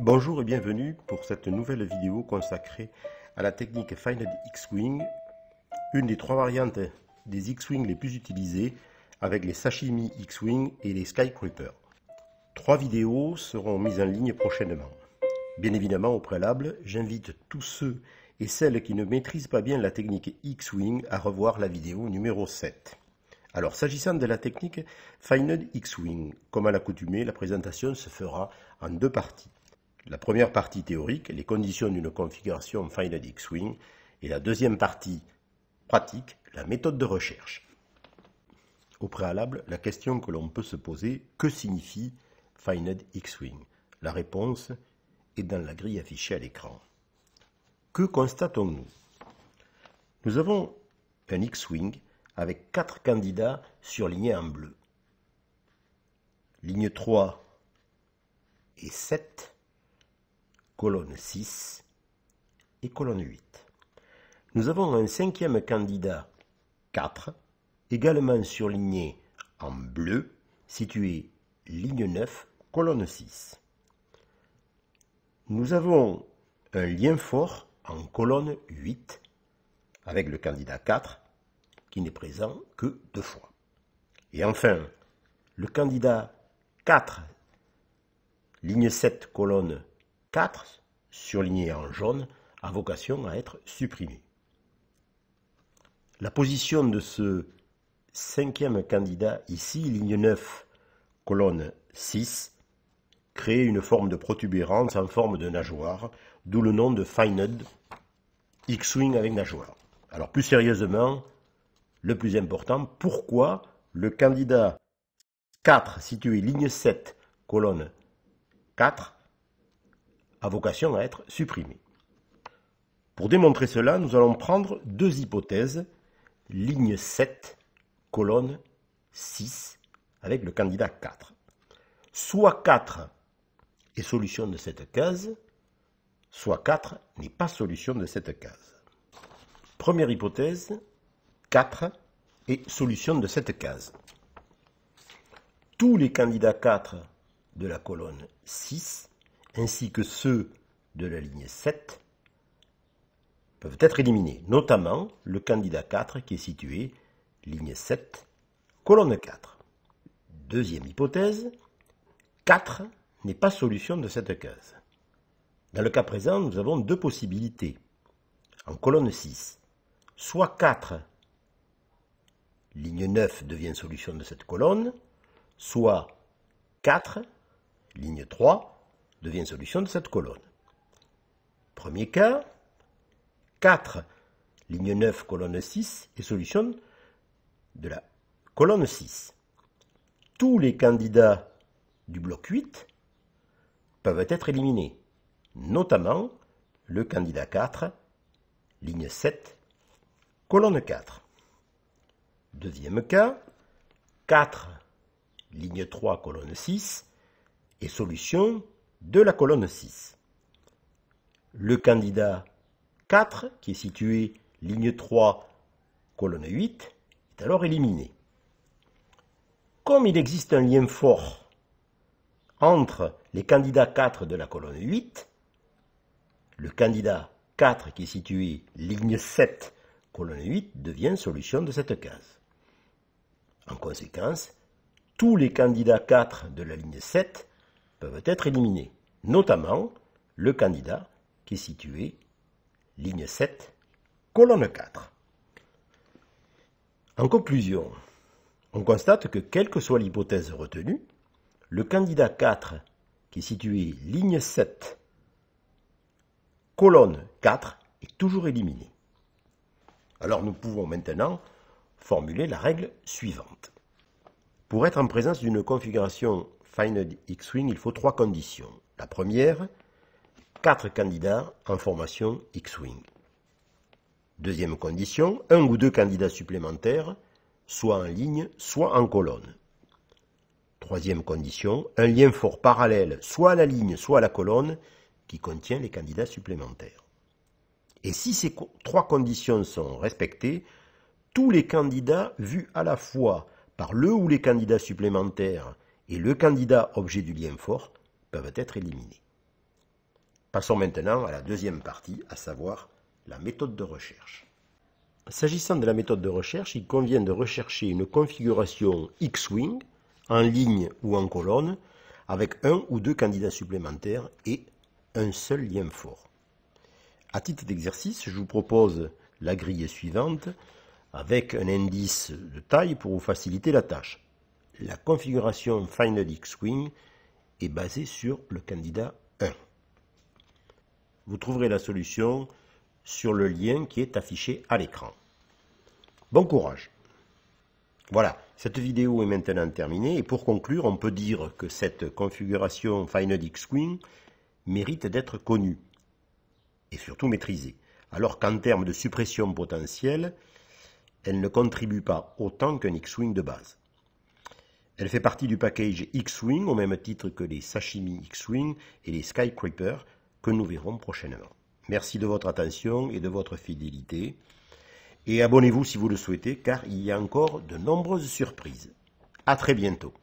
Bonjour et bienvenue pour cette nouvelle vidéo consacrée à la technique Fined X-Wing, une des trois variantes des X-Wing les plus utilisées avec les Sashimi X-Wing et les Skycreeper. Trois vidéos seront mises en ligne prochainement. Bien évidemment, au préalable, j'invite tous ceux et celles qui ne maîtrisent pas bien la technique X-Wing à revoir la vidéo numéro 7. Alors, s'agissant de la technique Fined X-Wing, comme à l'accoutumée, la présentation se fera en deux parties. La première partie théorique, les conditions d'une configuration Fined X-Wing, et la deuxième partie pratique, la méthode de recherche. Au préalable, la question que l'on peut se poser, que signifie Fined X-Wing? La réponse est dans la grille affichée à l'écran. Que constatons-nous? Nous avons un X-Wing avec 4 candidats surlignés en bleu. Ligne 3 et 7. Colonne 6 et colonne 8. Nous avons un cinquième candidat 4, également surligné en bleu, situé ligne 9, colonne 6. Nous avons un lien fort en colonne 8, avec le candidat 4, qui n'est présent que 2 fois. Et enfin, le candidat 4, ligne 7, colonne 4, surligné en jaune, a vocation à être supprimé. La position de ce cinquième candidat ici, ligne 9, colonne 6, crée une forme de protubérance en forme de nageoire, d'où le nom de Fined X-Wing avec nageoire. Alors plus sérieusement, le plus important, pourquoi le candidat 4 situé ligne 7, colonne 4, a vocation à être supprimé. Pour démontrer cela, nous allons prendre deux hypothèses, ligne 7, colonne 6, avec le candidat 4. Soit 4 est solution de cette case, soit 4 n'est pas solution de cette case. Première hypothèse, 4 est solution de cette case. Tous les candidats 4 de la colonne 6 ainsi que ceux de la ligne 7 peuvent être éliminés, notamment le candidat 4 qui est situé ligne 7, colonne 4. Deuxième hypothèse, 4 n'est pas solution de cette case. Dans le cas présent, nous avons deux possibilités. En colonne 6, soit 4, ligne 9 devient solution de cette colonne, soit 4, ligne 3, devient solution de cette colonne. Premier cas, 4, ligne 9, colonne 6, est solution de la colonne 6. Tous les candidats du bloc 8 peuvent être éliminés, notamment le candidat 4, ligne 7, colonne 4. Deuxième cas, 4, ligne 3, colonne 6, est solution de la colonne 6. Le candidat 4, qui est situé ligne 3, colonne 8, est alors éliminé. Comme il existe un lien fort entre les candidats 4 de la colonne 8, le candidat 4 qui est situé ligne 7, colonne 8, devient solution de cette case. En conséquence, tous les candidats 4 de la ligne 7 peuvent être éliminés, notamment le candidat qui est situé ligne 7, colonne 4. En conclusion, on constate que quelle que soit l'hypothèse retenue, le candidat 4 qui est situé ligne 7, colonne 4 est toujours éliminé. Alors nous pouvons maintenant formuler la règle suivante. Pour être en présence d'une configuration Fined X-Wing, il faut 3 conditions. La première, 4 candidats en formation X-Wing. Deuxième condition, 1 ou 2 candidats supplémentaires, soit en ligne, soit en colonne. Troisième condition, un lien fort parallèle, soit à la ligne, soit à la colonne, qui contient les candidats supplémentaires. Et si ces 3 conditions sont respectées, tous les candidats vus à la fois par le ou les candidats supplémentaires et le candidat objet du lien fort peuvent être éliminés. Passons maintenant à la deuxième partie, à savoir la méthode de recherche. S'agissant de la méthode de recherche, il convient de rechercher une configuration X-Wing, en ligne ou en colonne, avec un ou deux candidats supplémentaires et un seul lien fort. À titre d'exercice, je vous propose la grille suivante avec un indice de taille pour vous faciliter la tâche. La configuration Final X-Wing est basée sur le candidat 1. Vous trouverez la solution sur le lien qui est affiché à l'écran. Bon courage! Voilà, cette vidéo est maintenant terminée et pour conclure, on peut dire que cette configuration Final X-Wing mérite d'être connue et surtout maîtrisée, alors qu'en termes de suppression potentielle, elle ne contribue pas autant qu'un X-Wing de base. Elle fait partie du package X-Wing au même titre que les Sashimi X-Wing et les Skycreeper que nous verrons prochainement. Merci de votre attention et de votre fidélité. Et abonnez-vous si vous le souhaitez, car il y a encore de nombreuses surprises. À très bientôt.